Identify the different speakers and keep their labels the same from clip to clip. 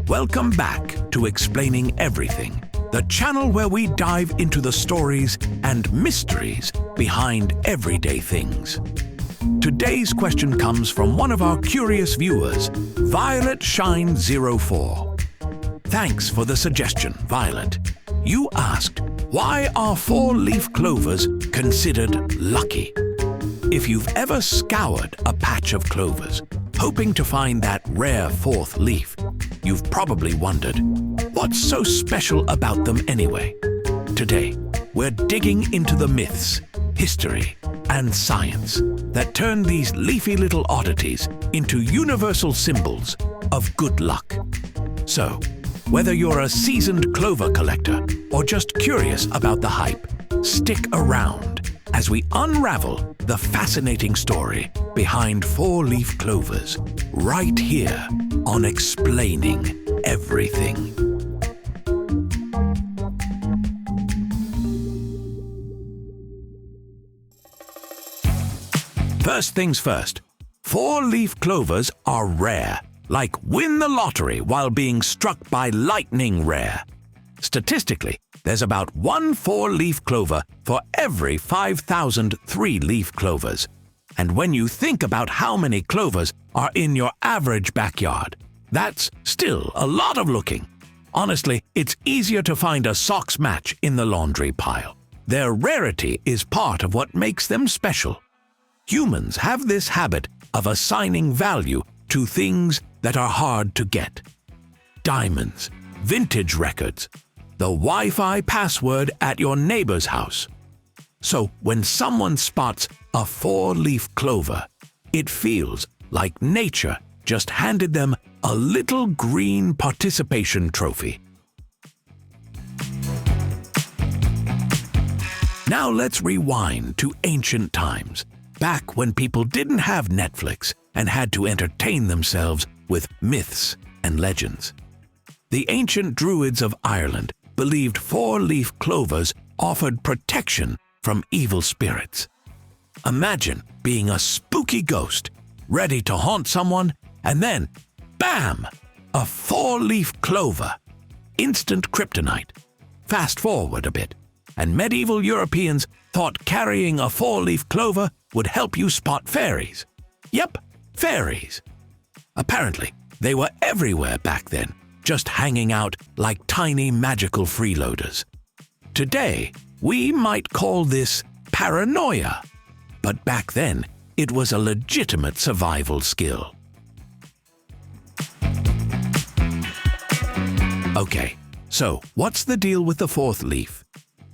Speaker 1: Welcome back to Explaining Everything, the channel where we dive into the stories and mysteries behind everyday things. Today's question comes from one of our curious viewers, Violet Shine 04. Thanks for the suggestion, Violet. You asked, why are four-leaf clovers considered lucky? If you've ever scoured a patch of clovers, hoping to find that rare fourth leaf, you've probably wondered, what's so special about them anyway? Today, we're digging into the myths, history, and science that turn these leafy little oddities into universal symbols of good luck. So, whether you're a seasoned clover collector or just curious about the hype, stick around as we unravel the fascinating story behind four-leaf clovers right here on Explaining Everything. First things first, four-leaf clovers are rare, like win the lottery while being struck by lightning rare. Statistically, there's about one four-leaf clover for every 5,000 three-leaf clovers. And when you think about how many clovers are in your average backyard, that's still a lot of looking. Honestly, it's easier to find a socks match in the laundry pile. Their rarity is part of what makes them special. Humans have this habit of assigning value to things that are hard to get. Diamonds, vintage records, the Wi-Fi password at your neighbor's house. So when someone spots a four-leaf clover, it feels like nature just handed them a little green participation trophy. Now let's rewind to ancient times, back when people didn't have Netflix and had to entertain themselves with myths and legends. The ancient Druids of Ireland believed four-leaf clovers offered protection from evil spirits. Imagine being a spooky ghost, ready to haunt someone, and then, bam! A four-leaf clover. Instant kryptonite. Fast forward a bit, and medieval Europeans thought carrying a four-leaf clover would help you spot fairies. Yep, fairies. Apparently, they were everywhere back then, just hanging out like tiny magical freeloaders. Today, we might call this paranoia, but back then, it was a legitimate survival skill. Okay, so what's the deal with the fourth leaf?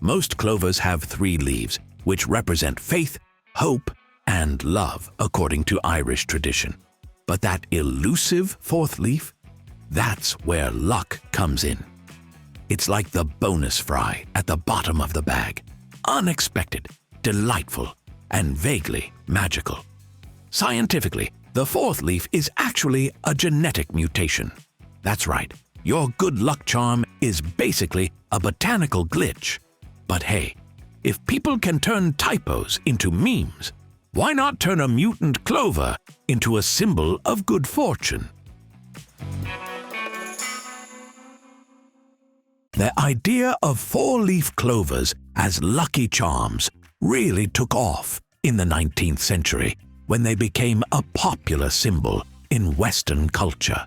Speaker 1: Most clovers have three leaves, which represent faith, hope, and love, according to Irish tradition. But that elusive fourth leaf? That's where luck comes in. It's like the bonus fry at the bottom of the bag. Unexpected, delightful, and vaguely magical. Scientifically, the fourth leaf is actually a genetic mutation. That's right, your good luck charm is basically a botanical glitch. But hey, if people can turn typos into memes, why not turn a mutant clover into a symbol of good fortune? The idea of four-leaf clovers as lucky charms really took off in the 19th century when they became a popular symbol in Western culture.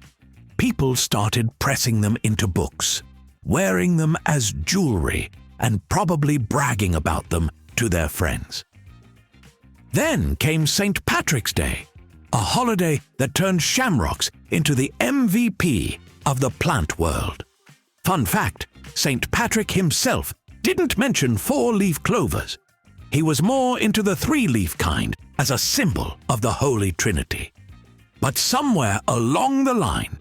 Speaker 1: People started pressing them into books, wearing them as jewelry, and probably bragging about them to their friends. Then came St. Patrick's Day, a holiday that turned shamrocks into the MVP of the plant world. Fun fact, St. Patrick himself didn't mention four-leaf clovers. He was more into the three-leaf kind as a symbol of the Holy Trinity. But somewhere along the line,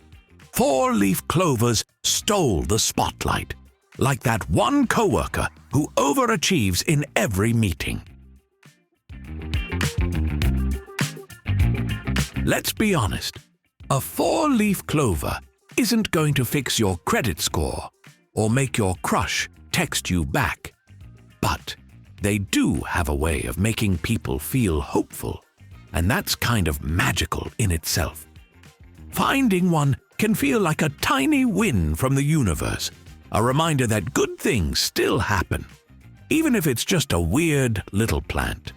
Speaker 1: four-leaf clovers stole the spotlight, like that one coworker who overachieves in every meeting. Let's be honest, a four-leaf clover isn't going to fix your credit score or make your crush text you back. But they do have a way of making people feel hopeful, and that's kind of magical in itself. Finding one can feel like a tiny win from the universe, a reminder that good things still happen, even if it's just a weird little plant.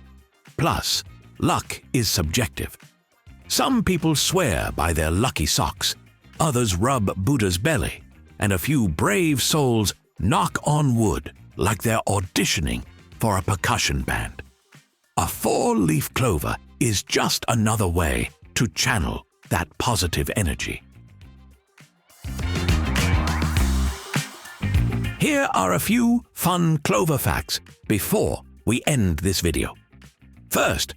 Speaker 1: Plus, luck is subjective. Some people swear by their lucky socks, others rub Buddha's belly, and a few brave souls knock on wood like they're auditioning for a percussion band. A four-leaf clover is just another way to channel that positive energy. Here are a few fun clover facts before we end this video. First,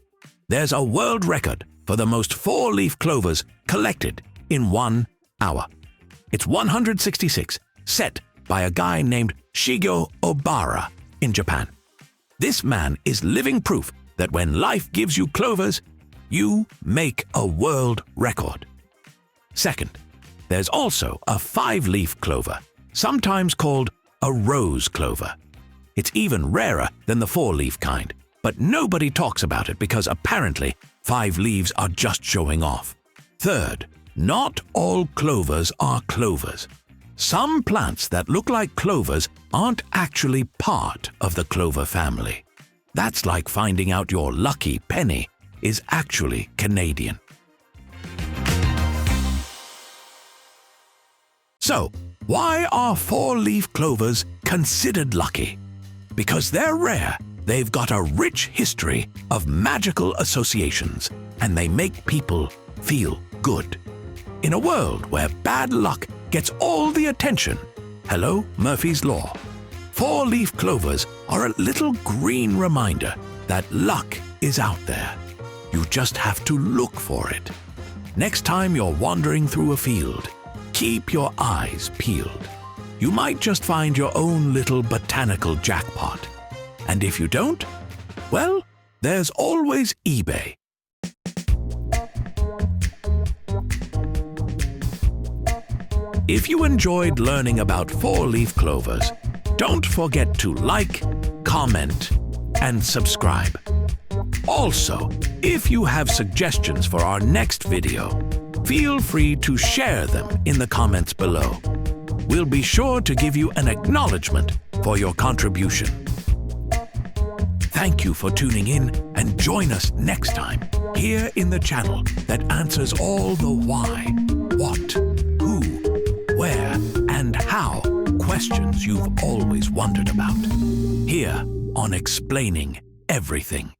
Speaker 1: there's a world record for the most four-leaf clovers collected in 1 hour. It's 166, set by a guy named Shigeru Obara in Japan. This man is living proof that when life gives you clovers, you make a world record. Second, there's also a 5-leaf clover, sometimes called a rose clover. It's even rarer than the 4-leaf kind, but nobody talks about it because apparently 5 leaves are just showing off. Third, not all clovers are clovers. Some plants that look like clovers aren't actually part of the clover family. That's like finding out your lucky penny is actually Canadian. So, why are 4-leaf clovers considered lucky? Because they're rare, they've got a rich history of magical associations, and they make people feel good. In a world where bad luck gets all the attention, hello, Murphy's Law, 4-leaf clovers are a little green reminder that luck is out there. You just have to look for it. Next time you're wandering through a field, keep your eyes peeled. You might just find your own little botanical jackpot. And if you don't, well, there's always eBay. If you enjoyed learning about 4-leaf clovers, don't forget to like, comment, and subscribe. Also, if you have suggestions for our next video, feel free to share them in the comments below. We'll be sure to give you an acknowledgement for your contribution. Thank you for tuning in, and join us next time here in the channel that answers all the why, what, who, where, and how questions you've always wondered about. Here on Explaining Everything.